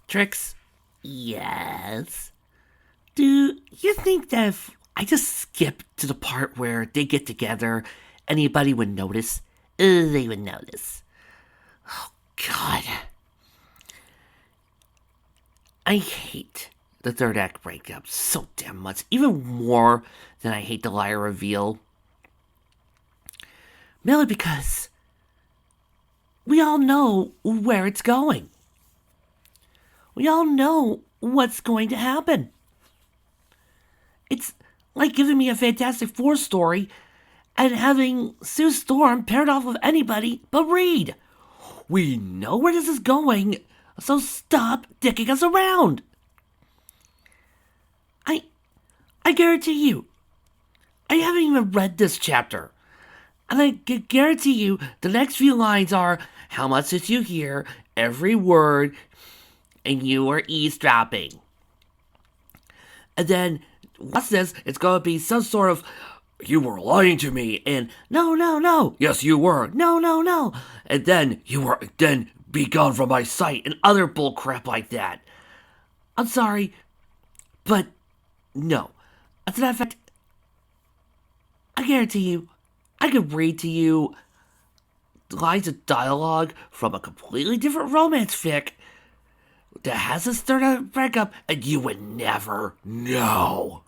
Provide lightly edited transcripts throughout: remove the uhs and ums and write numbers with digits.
Trix? Yes? Do you think that if I just skip to the part where they get together, anybody would notice? They would notice. God. I hate the third act breakup so damn much. Even more than I hate the liar reveal. Merely because we all know where it's going. We all know what's going to happen. It's like giving me a Fantastic Four story and having Sue Storm paired off with anybody but Reed. We know where this is going, so stop dicking us around. I guarantee you, I haven't even read this chapter. And I can guarantee you the next few lines are, how much did you hear? Every word, and you were eavesdropping. And then, what's this? It's going to be some sort of, you were lying to me, and no, no, no. Yes, you were. No, no, no. And then, then be gone from my sight, and other bullcrap like that. I'm sorry, but no. As a matter of fact, I guarantee you, I could read to you lines of dialogue from a completely different romance fic that has a third act breakup, and you would never know.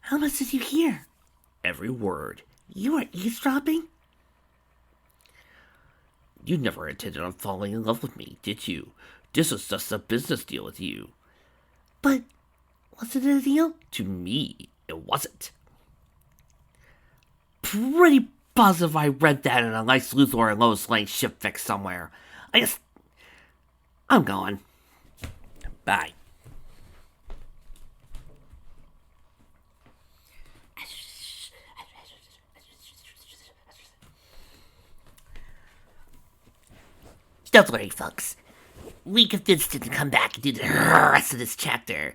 How much did you hear? Every word. You were eavesdropping? You never intended on falling in love with me, did you? This was just a business deal with you. But was it a deal? To me, it wasn't. Pretty positive I read that in a nice Luthor and Lois Lane ship fix somewhere. I'm going. Bye. Don't worry, folks. We convinced him to come back and do the rest of this chapter.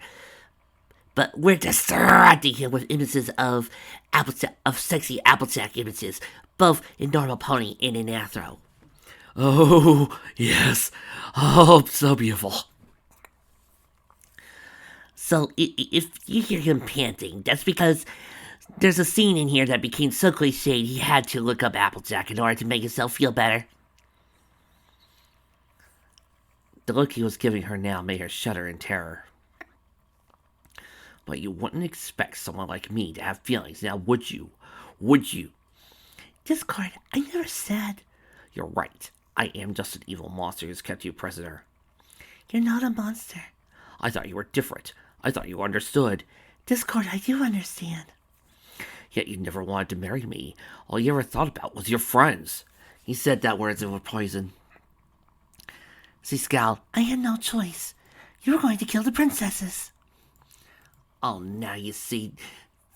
But we're distracting him with images of sexy Applejack images, both in Normal Pony and in Athro. Oh, yes. Oh, so beautiful. So, if you hear him panting, that's because there's a scene in here that became so cliched he had to look up Applejack in order to make himself feel better. The look he was giving her now made her shudder in terror. But you wouldn't expect someone like me to have feelings, now would you? Would you? Discord, I never said. You're right. I am just an evil monster who's kept you prisoner. You're not a monster. I thought you were different. I thought you understood. Discord, I do understand. Yet you never wanted to marry me. All you ever thought about was your friends. He said that words were poison. See, Scal, I had no choice. You were going to kill the princesses. Oh, now you see,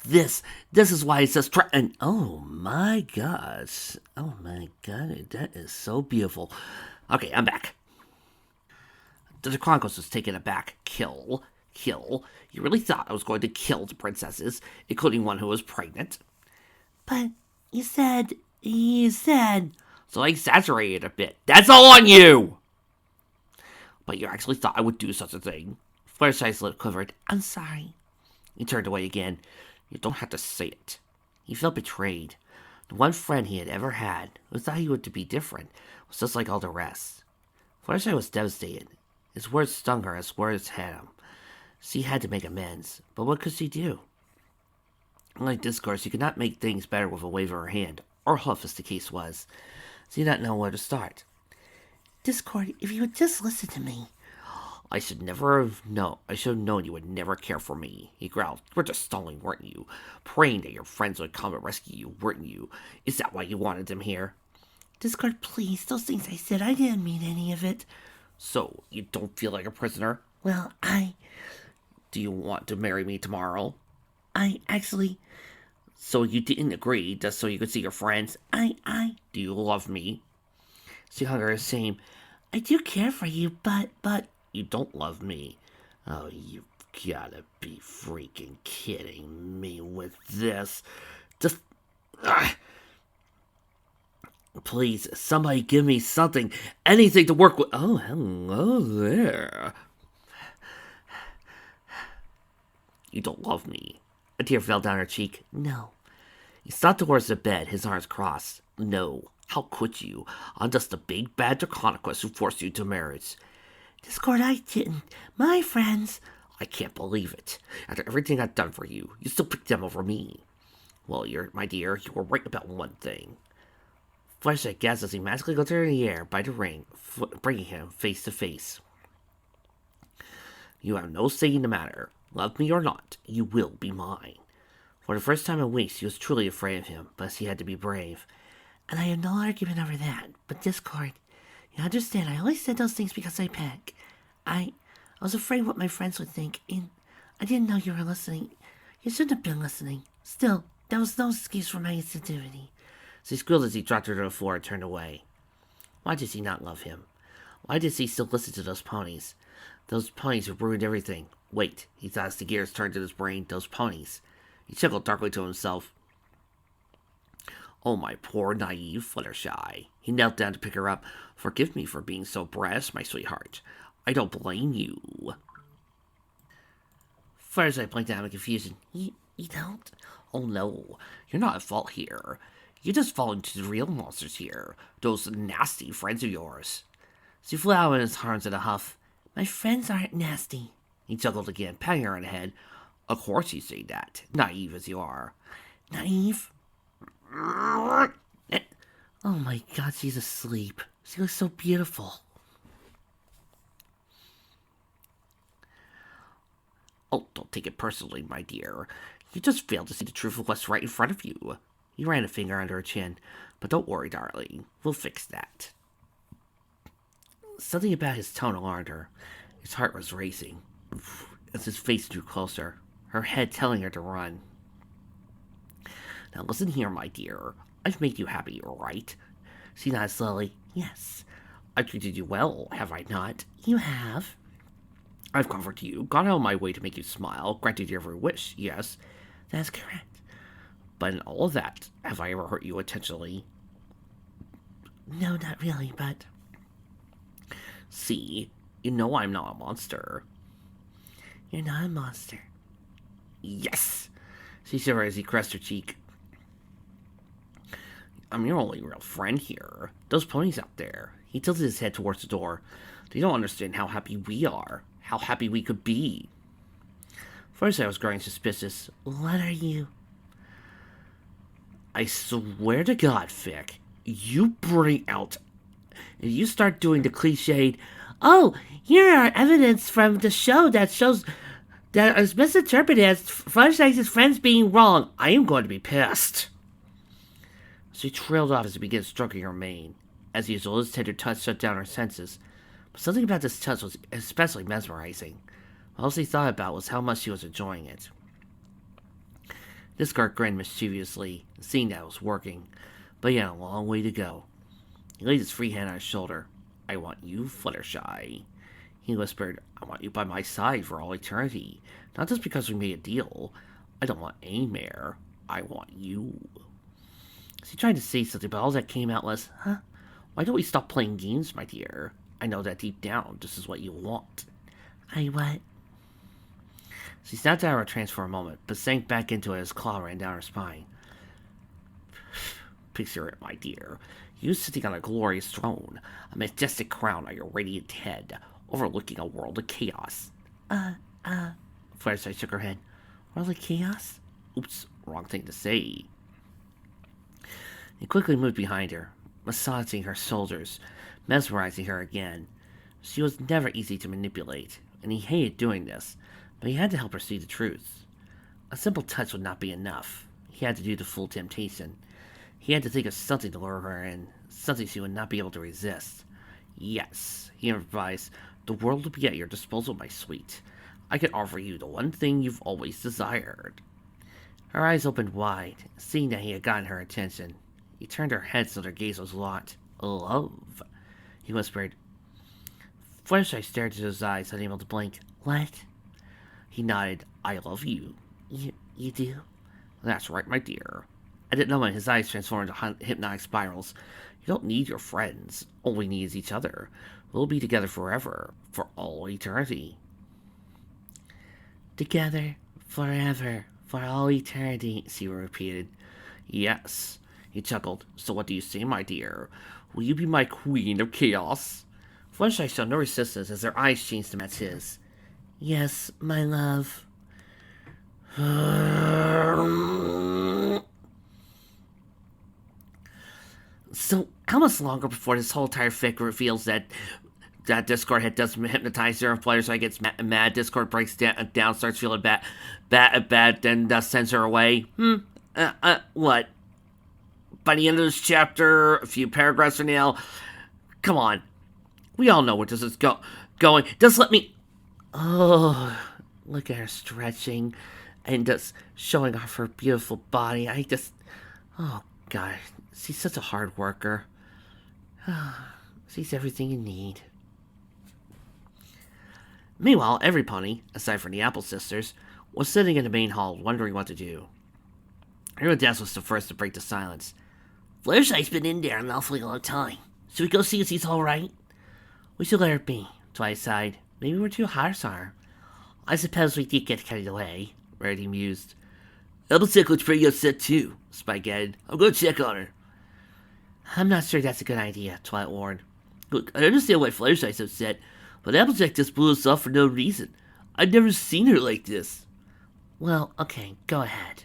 this is why it says and oh my gosh. Oh my god, that is so beautiful. Okay, I'm back. The Chronicles was taken aback. Kill. You really thought I was going to kill the princesses, including one who was pregnant? But you said. So I exaggerated a bit. That's all on you! But you actually thought I would do such a thing. Fluttershy's lip quivered. I'm sorry. He turned away again. You don't have to say it. He felt betrayed. The one friend he had ever had, who thought he would be different, was just like all the rest. Fluttershy was devastated. His words stung her as words had him. She had to make amends, but what could she do? Unlike Discourse, she could not make things better with a wave of her hand, or huff as the case was. She did not know where to start. Discord, if you would just listen to me. I should have known you would never care for me, he growled. You were just stalling, weren't you? Praying that your friends would come and rescue you, weren't you? Is that why you wanted them here? Discord, please, those things I said, I didn't mean any of it. So, you don't feel like a prisoner? Well, Do you want to marry me tomorrow? So you didn't agree just so you could see your friends? Do you love me? She hung her shame. I do care for you, but... You don't love me. Oh, you've gotta be freaking kidding me with this. Please, somebody give me something, anything to work with. Oh, hello there. You don't love me. A tear fell down her cheek. No. He stopped towards the bed, his arms crossed. No. How could you? I'm just a big bad Draconicus who forced you to marriage. Discord, I didn't. My friends. I can't believe it. After everything I've done for you, you still picked them over me. Well, my dear, you were right about one thing. Flashlight gas as he magically goes through the air by the ring, bringing him face to face. You have no say in the matter. Love me or not, you will be mine. For the first time in weeks, he was truly afraid of him, but he had to be brave. And I have no argument over that, but Discord, you understand, I only said those things because I beg. I was afraid what my friends would think, and I didn't know you were listening. You shouldn't have been listening. Still, there was no excuse for my insensitivity. She squealed as he dropped her to the floor and turned away. Why does he not love him? Why does he still listen to those ponies? Those ponies have ruined everything. Wait, he thought as the gears turned in his brain. Those ponies. He chuckled darkly to himself. Oh, my poor, naive Fluttershy. He knelt down to pick her up. Forgive me for being so brash, my sweetheart. I don't blame you. Fluttershy blinked out in confusion. You don't? Oh, no. You're not at fault here. You just fall into the real monsters here. Those nasty friends of yours. She flew out in his arms in a huff. My friends aren't nasty. He chuckled again, patting her on the head. Of course you say that, naive as you are. Naive? Oh my god, she's asleep. She looks so beautiful. Oh, don't take it personally, my dear. You just failed to see the truth of what's right in front of you. He ran a finger under her chin. But don't worry, darling. We'll fix that. Something about his tone alarmed her. His heart was racing as his face drew closer, her head telling her to run. Now listen here, my dear. I've made you happy, right? She nodded slowly. Yes. I've treated you well, have I not? You have. I've comforted you, gone out of my way to make you smile, granted your every wish, yes. That's correct. But in all of that, have I ever hurt you intentionally? No, not really, but... See, you know I'm not a monster. You're not a monster. Yes! She shivered as he caressed her cheek. I'm your only real friend here. Those ponies out there. He tilted his head towards the door. They don't understand how happy we are. How happy we could be. First I was growing suspicious. What are you? I swear to God, Vic, you bring out... If you start doing the cliched, oh, here are evidence from the show that shows that is misinterpreted as Fluttershy's friends being wrong, I am going to be pissed. She trailed off as he began stroking her mane. As usual, his tender touch shut down her senses. But something about this touch was especially mesmerizing. All she thought about was how much she was enjoying it. Discord grinned mischievously, seeing that it was working, but he had a long way to go. He laid his free hand on his shoulder. I want you, Fluttershy. He whispered, I want you by my side for all eternity. Not just because we made a deal. I don't want any mare. I want you. She tried to say something, but all that came out was, huh? Why don't we stop playing games, my dear? I know that deep down, this is what you want. I what? She snapped out of her trance for a moment, but sank back into it as claw ran down her spine. Picture it, my dear. You sitting on a glorious throne, a majestic crown on your radiant head, overlooking a world of chaos. Fluttershy shook her head. World of chaos? Oops, wrong thing to say. He quickly moved behind her, massaging her shoulders, mesmerizing her again. She was never easy to manipulate, and he hated doing this, but he had to help her see the truth. A simple touch would not be enough. He had to do the full temptation. He had to think of something to lure her in, something she would not be able to resist. Yes, he improvised, the world will be at your disposal, my sweet. I can offer you the one thing you've always desired. Her eyes opened wide, seeing that he had gotten her attention. He turned her head so their gaze was locked. Love, he whispered. Fluttershy stared into his eyes, unable to blink. What? He nodded. I love you. You do? That's right, my dear. At that moment, his eyes transformed into hypnotic spirals. You don't need your friends. All we need is each other. We'll be together forever, for all eternity. Together, forever, for all eternity, Siwa repeated. Yes, he chuckled. So what do you say, my dear? Will you be my queen of chaos? Fluttershy showed no resistance as her eyes changed to match his. Yes, my love. So, how much longer before this whole entire fic reveals that Discord head does hypnotize their players, so I gets mad. Discord breaks down, starts feeling bad, then sends her away. What? By the end of this chapter, a few paragraphs from now, come on. We all know where this is going. Just let me. Oh, look at her stretching and just showing off her beautiful body. Oh God, she's such a hard worker. She's everything you need. Meanwhile, every pony, aside from the Apple sisters, was sitting in the main hall wondering what to do. Iridescence was the first to break the silence. Fluttershy's been in there an awfully long time. Should we go see if he's alright? We should let her be, Twilight sighed. Maybe we're too harsh on her. I suppose we did get carried away, Rarity mused. Applejack looks pretty upset too, Spike added. I'm gonna check on her. I'm not sure that's a good idea, Twilight warned. Look, I understand why Fluttershy's upset, but Applejack just blew us off for no reason. I've never seen her like this. Well, okay, go ahead.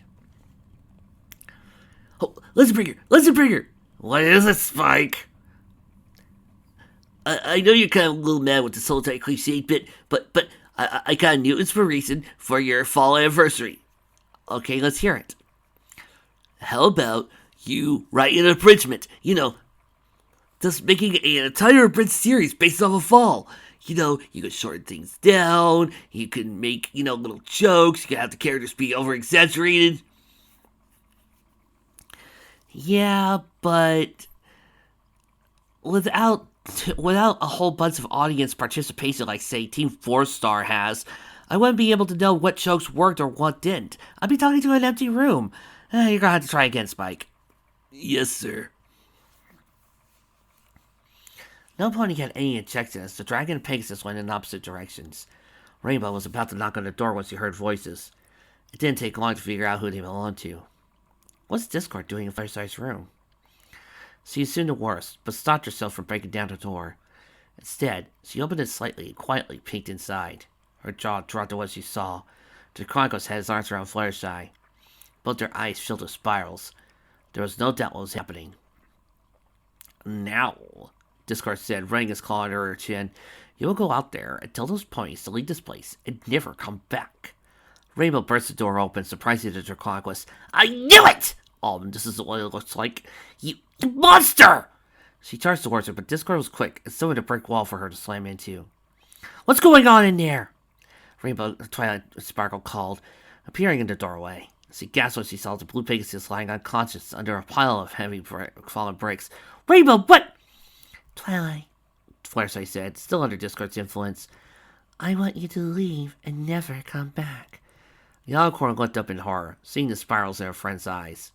Oh, listen, Bringer! What is it, Spike? I know you're kind of a little mad with the solitary cliche bit, but I got a new inspiration for your fall anniversary. Okay, let's hear it. How about you write an abridgment? Just making an entire abridged series based off of fall. You can shorten things down. You can make, little jokes. You can have the characters be over-exaggerated. Yeah, but without a whole bunch of audience participation like, say, Team 4-Star has, I wouldn't be able to know what jokes worked or what didn't. I'd be talking to an empty room. You're gonna have to try again, Spike. Yes, sir. No pony had any objection as the dragon and Pegasus went in opposite directions. Rainbow was about to knock on the door when she heard voices. It didn't take long to figure out who they belonged to. What's Discord doing in Fluttershy's room? She assumed the worst, but stopped herself from breaking down the door. Instead, she opened it slightly and quietly peeked inside. Her jaw dropped at what she saw. Draconic had his arms around Fluttershy. Both their eyes filled with spirals. There was no doubt what was happening. Now, Discord said, running his claw under her chin, you will go out there and tell those ponies to leave this place and never come back. Rainbow burst the door open, surprising the Draconic. I knew it! This is what it looks like. You monster! She charged towards her, but Discord was quick and so had a brick wall for her to slam into. What's going on in there? Rainbow Twilight Sparkle called, appearing in the doorway. She gasped when she saw the blue Pegasus lying unconscious under a pile of heavy fallen bricks. Rainbow, what? Twilight, Fluttershy said, still under Discord's influence. I want you to leave and never come back. The Alicorn looked up in horror, seeing the spirals in her friend's eyes.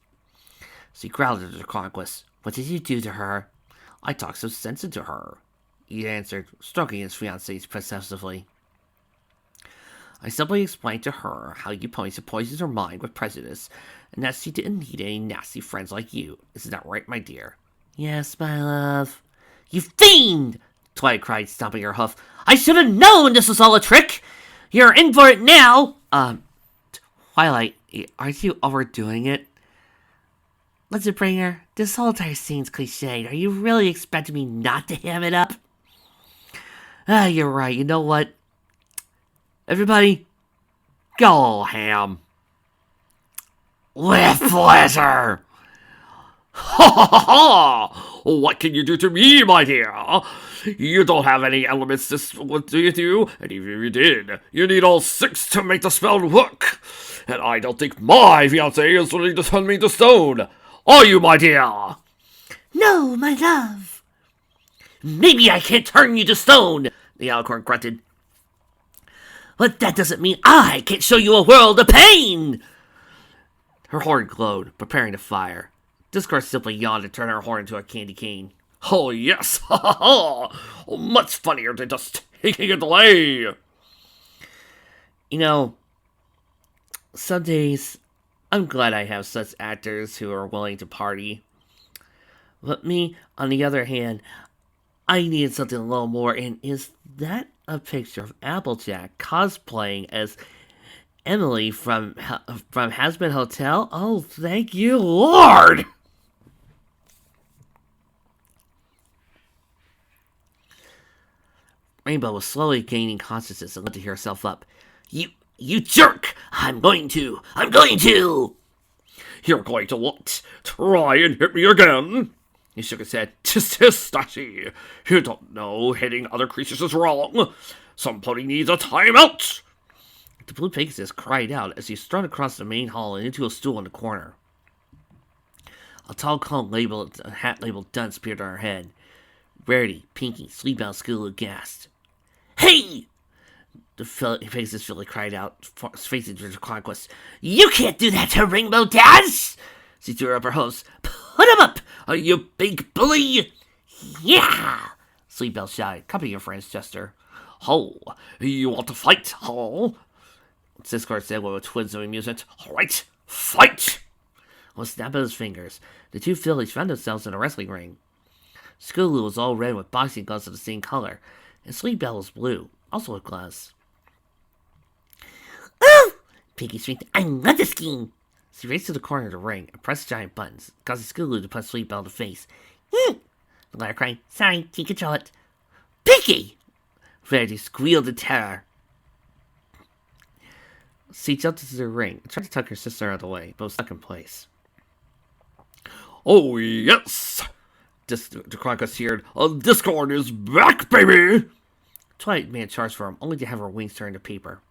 She growled at the Conquest. What did you do to her? I talked so sensitive to her, he answered, stroking his fiancée possessively. I simply explained to her how you ponies had poisoned her mind with prejudice, and that she didn't need any nasty friends like you. Isn't that right, my dear? Yes, my love. You fiend! Twilight cried, stomping her hoof. I should have known this was all a trick! You're in for it now! Twilight, aren't you overdoing it? Listen, Bringer, this whole entire scene's cliched. Are you really expecting me not to ham it up? You're right. You know what? Everybody, go all ham. With pleasure! Ha ha ha! What can you do to me, my dear? You don't have any elements what do you do? And even if you did, you need all 6 to make the spell work. And I don't think my fiancé is willing to turn me to stone. Are you, my dear? No, my love. Maybe I can't turn you to stone, the Alicorn grunted. But that doesn't mean I can't show you a world of pain! Her horn glowed, preparing to fire. Discord simply yawned and turned her horn into a candy cane. Oh, yes! Ha ha ha! Much funnier than just taking it away! You know, some days, I'm glad I have such actors who are willing to party. But me, on the other hand, I needed something a little more, and is that a picture of Applejack cosplaying as Emily from Hazbin Hotel? Oh, thank you, Lord! Rainbow was slowly gaining consciousness and lifted herself up. You jerk! I'm going to! You're going to what? Try and hit me again? He shook his head. Tis, Stashy. You don't know hitting other creatures is wrong. Somebody needs a timeout! The blue Pegasus cried out as he strode across the main hall and into a stool in the corner. A tall cone hat labeled Dunce appeared on her head. Rarity, Pinky, Sleepbound, Skillet gasped. Hey! The Pegasus filly cried out, facing the conquest. You can't do that to Rainbow Dash! She threw up her hooves. Put him up, you big bully! Yeah! Sleepbell shouted. Copy your friend's gesture. Oh, you want to fight, huh? Discord said with a twinge of amusement. Alright, fight! With a snap of his fingers, the two fillies found themselves in a wrestling ring. Scootaloo was all red with boxing gloves of the same color, and Sleepbell was blue, also with gloves. Oh! Pinky shrieked, I love this game! She raced to the corner of the ring and pressed giant buttons, causing Scootaloo to punch Sleepbell in the face. The latter cried, Sorry, can't control it. Pinky! Rarity squealed in terror. She jumped into the ring and tried to tug her sister out of the way, but was stuck in place. Oh, yes! The Chronicles cheered. Discord is back, baby! Twilight Man charged for him, only to have her wings turn to paper.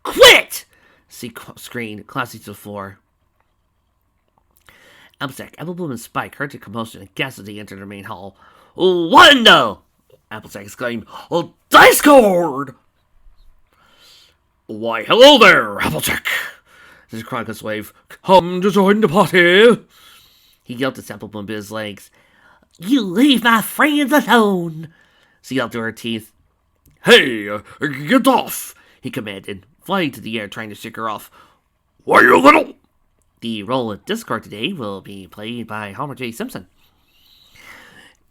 Quit! She screamed, collapsing to the floor. Applejack, Applebloom, and Spike heard the commotion and gasped as they entered the main hall. What in the... Applejack exclaimed, Discord! Why, hello there, Applejack! The Chronicles waved. Come to join the party! He yelped at Applebloom bit his legs. You leave my friends alone! She yelled through her teeth. Hey, get off! He commanded, flying to the air trying to shake her off. Why, you little... The role of Discord today will be played by Homer J. Simpson.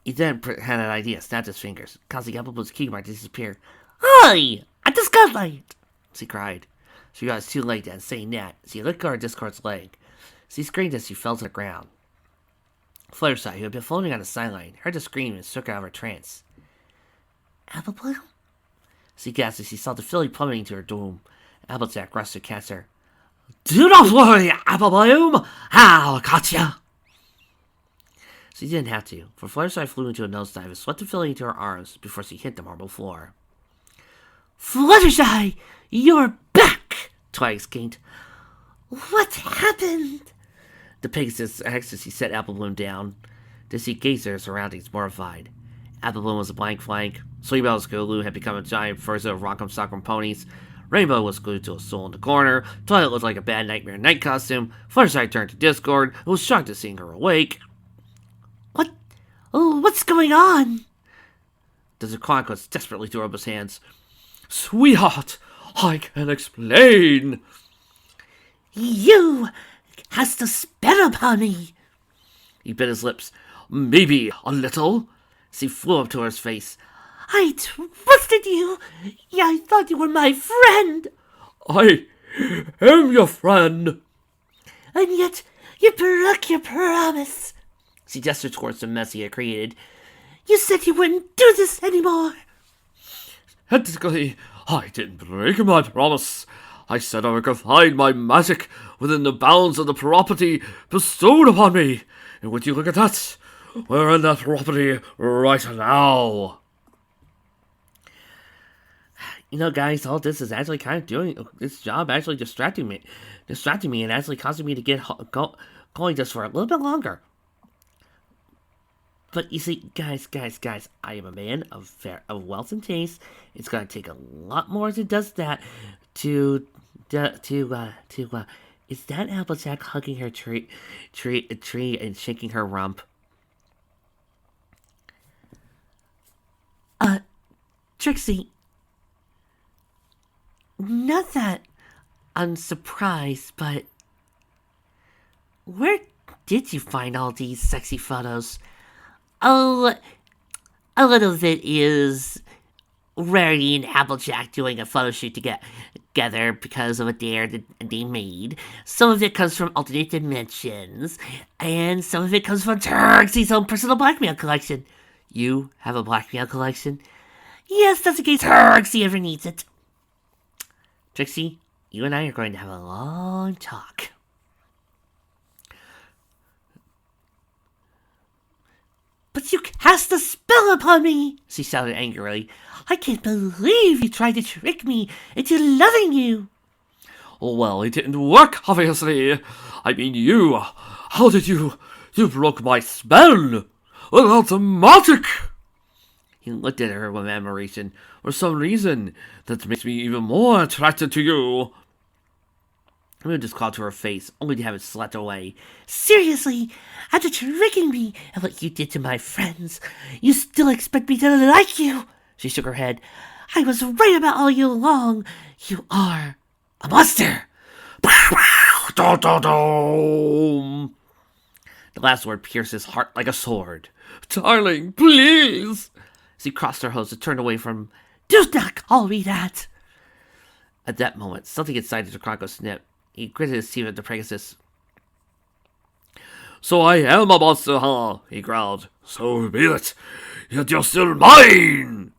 He then had an idea, snapped his fingers, causing Applebloom's keyboard to disappear. Hi! A Discord light! She cried. She realized too late then, saying that. She let go of Discord's leg. She screamed as she fell to the ground. Fluttershy, who had been floating on the sideline, heard the scream and shook out of her trance. Applebloom? She gasped as she saw the filly plummeting to her doom. Applejack rushed to catch her. Do not worry, Applebloom! I'll catch ya! She didn't have to, for Fluttershy flew into a nosedive and swept the filly into her arms before she hit the marble floor. Fluttershy! You're back! Twilight exclaimed. What happened? The Pegasus ecstasy set Applebloom down. Then she gazed at her surroundings, mortified. Applebloom was a blank flank. Sleepbell and Scootaloo had become a giant furzo of Rock'em Sock'em ponies. Rainbow was glued to a stool in the corner. Twilight looked like a bad Nightmare Night costume. Fluttershy turned to Discord and was shocked at seeing her awake. What's going on? The Chronicles desperately threw up his hands. Sweetheart, I can explain. You has to spit upon me. He bit his lips. Maybe a little. She flew up to his face. I trusted you. Yeah, I thought you were my friend. I am your friend. And yet you broke your promise. She gestured towards the mess he had created. You said you wouldn't do this anymore. Technically, I didn't break my promise. I said I would confine my magic within the bounds of the property bestowed upon me. And would you look at that? We're in that property right now. You know, guys, all this is actually kind of doing this job, actually distracting me, and actually causing me to get going just for a little bit longer. But you see, guys, I am a man of wealth and taste. It's gonna take a lot more than does that to Is that Applejack hugging her tree and shaking her rump? Trixie, not that I'm surprised, but where did you find all these sexy photos? Oh, a little of it is Rarity and Applejack doing a photo shoot together because of a dare that they made. Some of it comes from alternate dimensions, and some of it comes from Trixie's own personal blackmail collection. You have a blackmail collection? Yes, that's in case Trixie ever needs it. Trixie, you and I are going to have a long talk. But you cast a spell upon me, she shouted angrily. I can't believe you tried to trick me into loving you. Well, it didn't work, obviously. I mean, you. How did you? You broke my spell. Well, that's magic. He looked at her with admiration. For some reason, that makes me even more attracted to you. The moon just called to her face, only to have it slapped away. Seriously, after tricking me and what you did to my friends, you still expect me to like you? She shook her head. I was right about all you along. You are a monster. The last word pierced his heart like a sword. Darling, please. As he crossed her hose and turned away from him. Do not call me that. At that moment, something inside the Chronicle snipped. He gritted his teeth at the Pegasus. So I am a monster, huh? He growled. So be it. Yet you're still mine!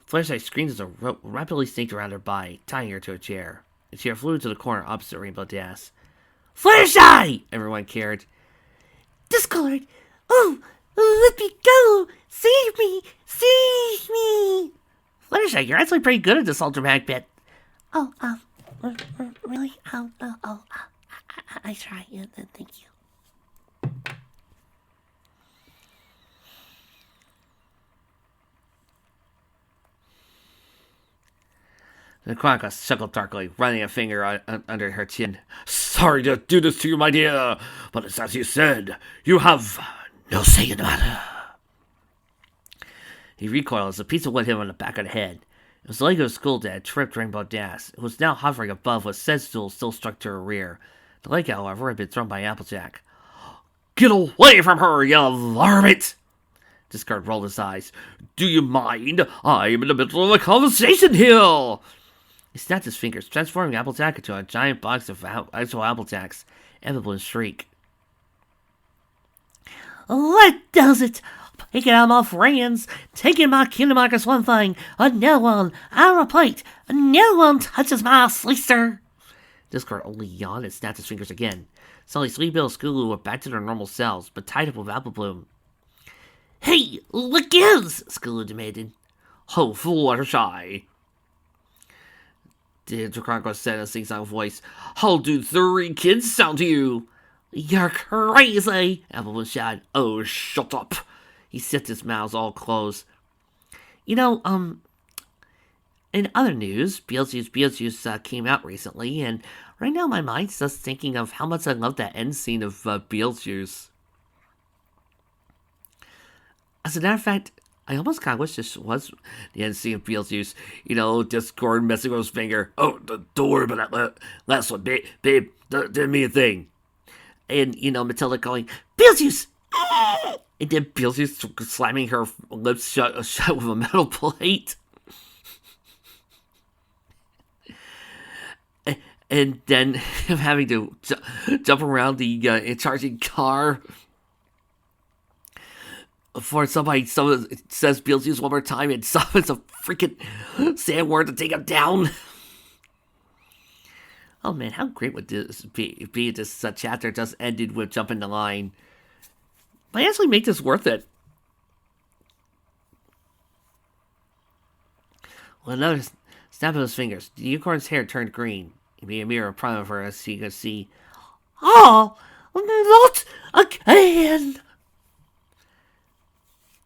Fluttershy screamed as a rope rapidly snaked around her body, tying her to a chair. The chair flew into the corner opposite Rainbow Dash. Fluttershy! Everyone cared. Discolored! Oh, let me go! Save me! Save me! Fluttershy, you're actually pretty good at this ultramatic bit. Oh, really? I try. Thank you. The Chronicle chuckled darkly, running a finger under her chin. Sorry to do this to you, my dear, but it's as you said. You have no say in the matter. He recoiled as a piece of wood hit him on the back of the head. It was the Lego school that had tripped Rainbow Dash. It was now hovering above with said stool still stuck to her rear. The leg, however, had been thrown by Applejack. Get away from her, you varmint! Discard rolled his eyes. Do you mind? I'm in the middle of a conversation here! He snapped his fingers, transforming Applejack into a giant box of actual Applejacks. Evelyn shrieked. What does it? Taking out my friends, taking my Kinder Mark is one thing, and no one, I repeat, no one touches my sister. Discord only yawned and snapped his fingers again. Suddenly, Sleepy and Scootaloo were back to their normal selves, but tied up with Apple Bloom. Hey, what gives? Scootaloo demanded. Oh, Fluttershy, the Chronicle said in a sing-song voice. How do 3 kids sound to you? You're crazy, Apple Bloom shouted. Oh, shut up. He sipped his mouth all closed. You know, in other news, Beetlejuice came out recently, and right now my mind's just thinking of how much I love that end scene of Beetlejuice. As a matter of fact, I almost kind of wish this was the end scene of Beetlejuice. You know, just Gordon messing with his finger. Oh, don't worry about that last one, babe. Didn't mean a thing. And, you know, Matilda going, Beetlejuice! And then Beetlejuice slamming her lips shut with a metal plate. And then him having to jump around the charging car. Before someone says Beetlejuice one more time and summons a freaking sandworm to take him down. Oh man, how great would this be if this chapter just ended with jumping the line? Might actually make this worth it. With another snap of his fingers, the unicorn's hair turned green. He made a mirror in front of her as she could see. Oh, not again!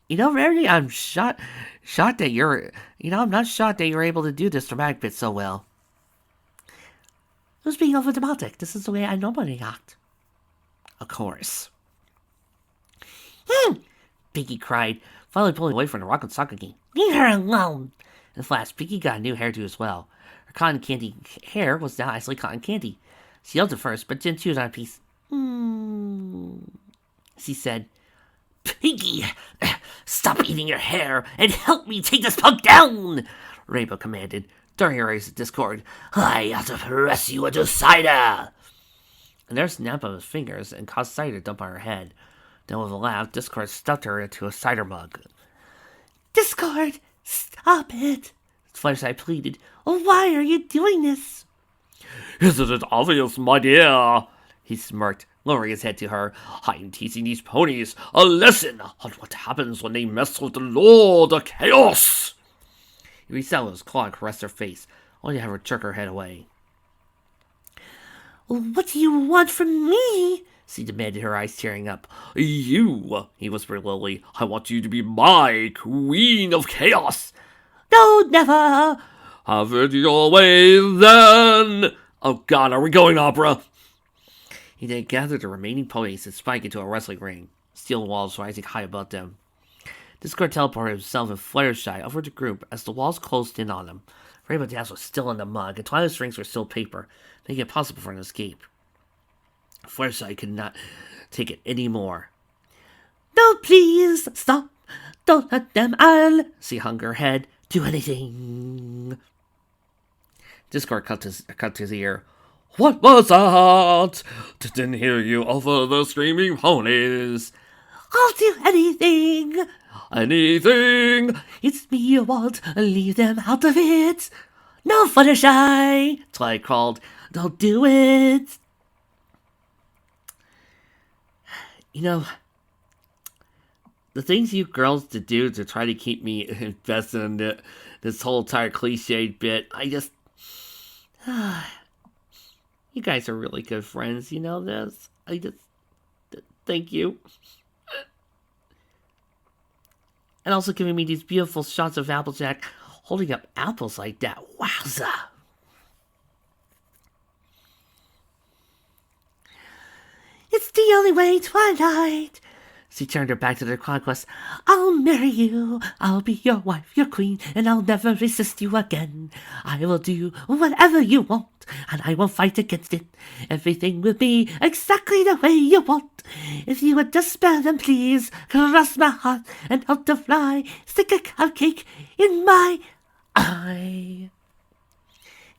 You know, Rarity, I'm shocked that you're... You know, I'm not shocked that you're able to do this dramatic bit so well. was being overdramatic. This is the way I normally act. Of course. Pinky cried, finally pulling away from the rocket soccer game. Leave her alone! In a flash, Pinky got a new hairdo as well. Her cotton candy hair was now actually cotton candy. She yelled at first, but then chewed on a piece. She said, Pinky, stop eating your hair and help me take this punk down! Rainbow commanded, throwing her eyes at Discord. I have to press you into cider! And there snapped on his fingers and caused cider to dump on her head. Then with a laugh, Discord stuffed her into a cider mug. Discord, stop it! Fluttershy pleaded. Why are you doing this? Isn't it obvious, my dear? He smirked, lowering his head to her. I'm teaching these ponies a lesson on what happens when they mess with the Lord of Chaos. He reached out with his claw and caressed her face, only to have her jerk her head away. What do you want from me? She demanded, her eyes tearing up. You, he whispered lowly. I want you to be my Queen of Chaos. No, never. Have it your way, then. Oh, God, are we going opera? He then gathered the remaining ponies and spiked into a wrestling ring, steel walls rising high above them. Discord teleported himself and Fluttershy over the group as the walls closed in on them. Rainbow Dash was still in the mug, and Twilight's rings were still paper, making it possible for an escape. Fluttershy could not take it anymore. No, please, stop. Don't let them, she hung her head. Do anything. Discord cut his ear. What was that? Didn't hear you over the screaming ponies. I'll do anything. Anything? It's me you want. Leave them out of it. No, Fluttershy, Twilight called. Don't do it. You know, the things you girls to do to try to keep me invested in this whole entire cliched bit, I just... you guys are really good friends, you know this? Thank you. And also giving me these beautiful shots of Applejack holding up apples like that. Wowza! It's the only way, Twilight. She turned her back to their conquest. I'll marry you. I'll be your wife, your queen, and I'll never resist you again. I will do whatever you want, and I won't fight against it. Everything will be exactly the way you want. If you would just spare them, please, cross my heart and help to fly. Stick a cupcake in my eye.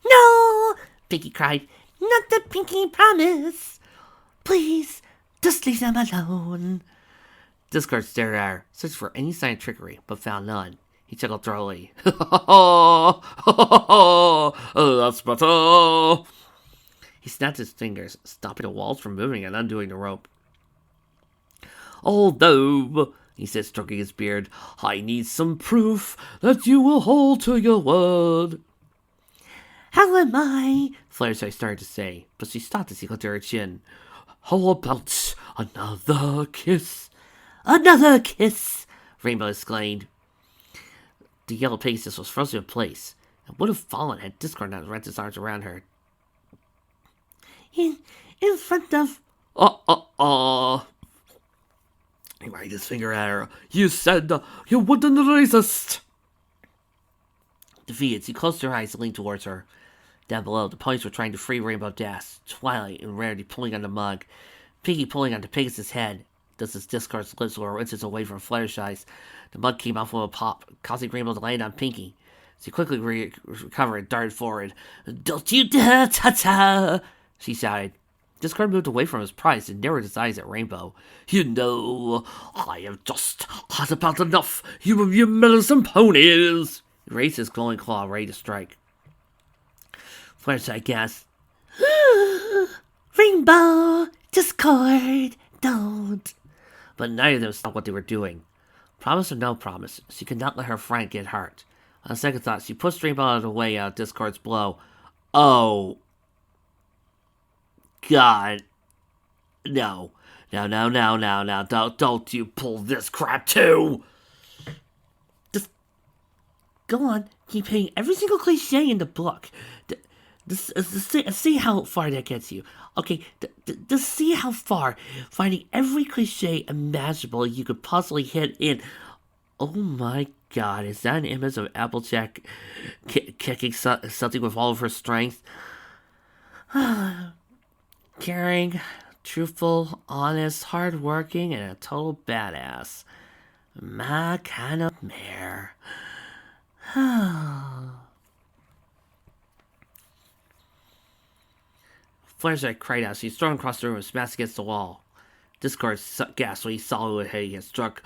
No, Pinky cried. Not the Pinky promise. Please, just leave them alone. Discord stared at her, searched for any sign of trickery, but found none. He chuckled thrillingly. That's better. He snapped his fingers, stopping the walls from moving and undoing the rope. Although, he said, stroking his beard, I need some proof that you will hold to your word. How am I? Fluttershy started to say, but she stopped as he looked at her chin. How about another kiss? Another kiss! Rainbow exclaimed. The yellow Pegasus was frozen in place, and would have fallen had Discord not wrapped his arms around her. In front of... He wagged his finger at her. You said you wouldn't resist. Defeated, she closed her eyes and leaned towards her. Down below, the ponies were trying to free Rainbow Dash, Twilight and Rarity pulling on the mug, Pinky pulling on the Pegasus' head. Just as Discord's lips were inches away from Fluttershy's, the mug came off with a pop, causing Rainbow to land on Pinky. She quickly recovered and darted forward. Don't you dare touch her! She shouted. Discord moved away from his prize and narrowed his eyes at Rainbow. You know, I have just had about enough, you of your meddlesome ponies. He raised his glowing claw, ready to strike. Fluttershy gasped. Rainbow! Discord! Don't! But neither of them stopped what they were doing. Promise or no promise, she could not let her friend get hurt. On second thought, she pushed Rainbow out of the way out of Discord's blow. Oh. God. No. No. Don't you pull this crap too! Just go on. Keep hitting every single cliche in the book. See how far that gets you. Okay, just see how far. Finding every cliche imaginable you could possibly hit in. Oh my god, is that an image of Applejack kicking something with all of her strength? Caring, truthful, honest, hardworking, and a total badass. My kind of mare. Fluttershy cried out. She's thrown across the room and smashed against the wall. Discord gasped when he saw who had get struck.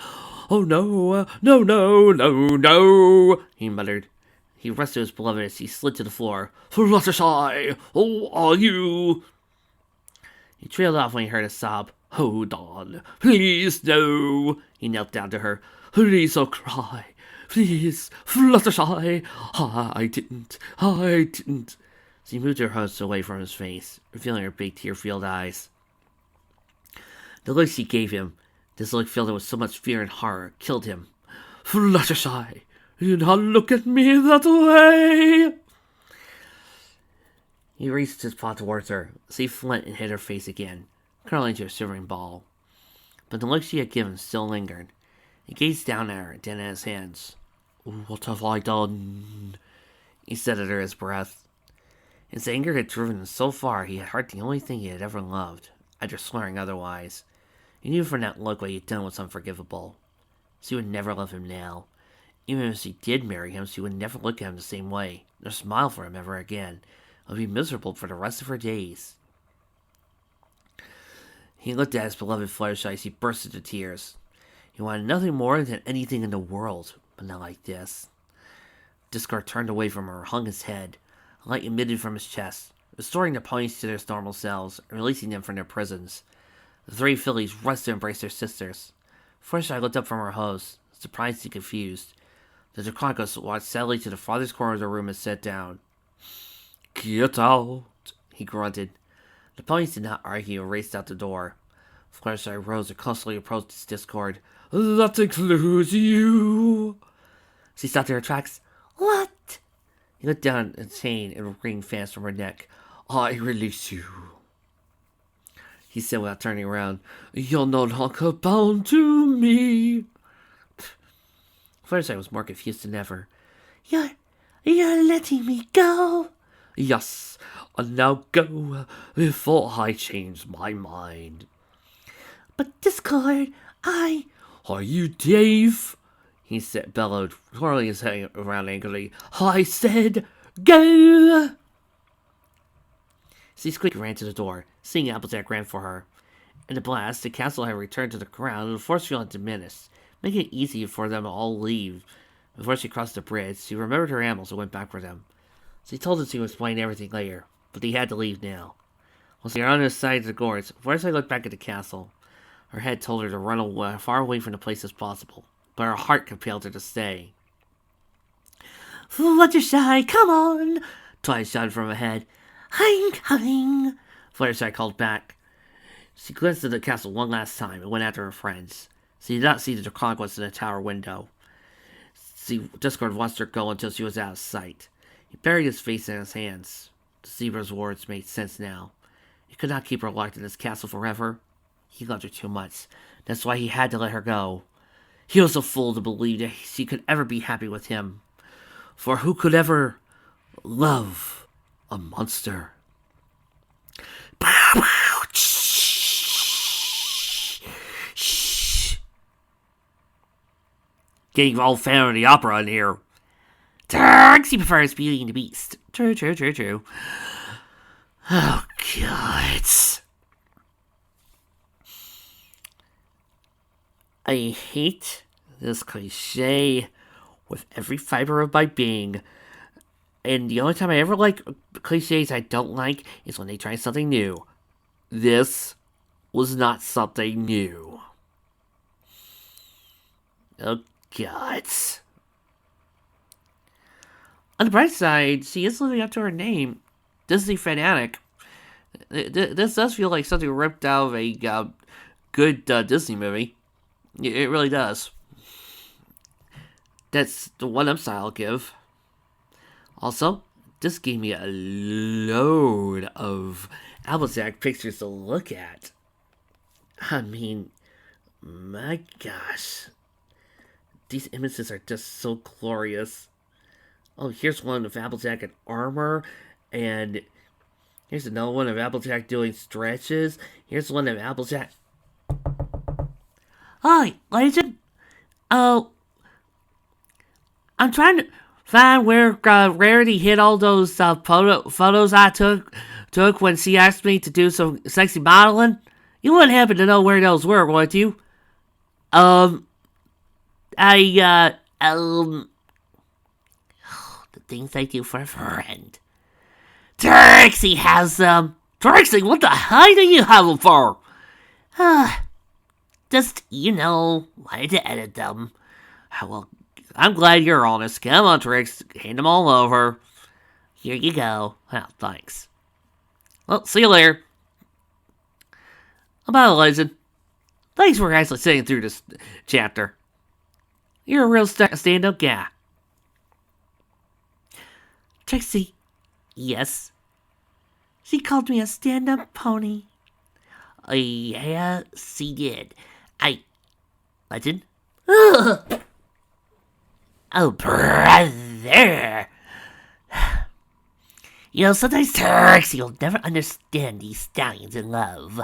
Oh no, no, no, no, no, he muttered. He rested his beloved as he slid to the floor. Fluttershy, who are you? He trailed off when he heard a sob. Hold on, please, no. He knelt down to her. Please don't cry. Please, Fluttershy. I didn't. She moved her host away from his face, revealing her big tear-filled eyes. The look she gave him, this look filled with so much fear and horror, killed him. Fluttershy, do not look at me that way! He raised his paw towards her, see Flint and hit her face again, curling into a shivering ball. But the look she had given still lingered. He gazed down at her, then at his hands. What have I done? He said under his breath. His anger had driven him so far he had hurt the only thing he had ever loved, after swearing otherwise. He knew from that look what he had done was unforgivable. She would never love him now. Even if she did marry him, she would never look at him the same way, nor smile for him ever again. It would be miserable for the rest of her days. He looked at his beloved Fluttershy as he burst into tears. He wanted nothing more than anything in the world, but not like this. Discord turned away from her, hung his head. A light emitted from his chest, restoring the ponies to their normal selves and releasing them from their prisons. The three fillies rushed to embrace their sisters. Fluttershy looked up from her hose, surprised and confused. The Draconicus walked sadly to the farthest corner of the room and sat down. Get out, he grunted. The ponies did not argue and raced out the door. Fluttershy rose and constantly approached his Discord. That includes you. She stopped in her tracks. What? He looked down at the chain and ring fans from her neck. I release you, he said without turning around. You're no longer bound to me. Fluttershy was more confused than ever. You're letting me go? Yes, and now go before I change my mind. But Discord, Are you Dave? He said, bellowed, twirling his head around angrily. I said, go! She squeaked and ran to the door, seeing Applejack ran for her. In the blast, the castle had returned to the ground and the force field had diminished, making it easy for them to all leave. Before she crossed the bridge, she remembered her animals and went back for them. She told him she would explain everything later, but he had to leave now. Once they were on the side of the gorge, Fluttershy looked back at the castle. Her head told her to run as far away from the place as possible, but her heart compelled her to stay. Fluttershy, come on! Twilight shouted from ahead. I'm coming! Fluttershy called back. She glanced at the castle one last time and went after her friends. She did not see the Draconicus in the tower window. Discord watched her go until she was out of sight. He buried his face in his hands. The zebra's words made sense now. He could not keep her locked in his castle forever. He loved her too much. That's why he had to let her go. He was a fool to believe that she could ever be happy with him. For who could ever love a monster? Getting all fan of the opera in here. Trixie prefers Beauty and the Beast. True. Oh, God. I hate this cliche with every fiber of my being. And the only time I ever like cliches I don't like is when they try something new. This was not something new. Oh, God. On the bright side, she is living up to her name, Disney Fanatic. This does feel like something ripped out of a good Disney movie. It really does. That's the one upside I'll give. Also, just gave me a load of Applejack pictures to look at. I mean, my gosh. These images are just so glorious. Oh, here's one of Applejack in armor, and here's another one of Applejack doing stretches. Here's one of Applejack. Hi, Legend. Oh, I'm trying to find where Rarity hid all those photos I took when she asked me to do some sexy modeling. You wouldn't happen to know where those were, would you? The things I do for a friend. Trixie has them. Trixie, what the hell do you have them for? Just, wanted to edit them. Well, I'm glad you're honest. Come on, Trix. Hand them all over. Here you go. Well, thanks. Well, see you later. Bye, Legend. Thanks for actually sitting through this chapter. You're a real stand-up guy. Trixie. Yes? She called me a stand-up pony. Yeah, she did. Legend? Ugh. Oh, brother. Sometimes Trixie will never understand these stallions in love.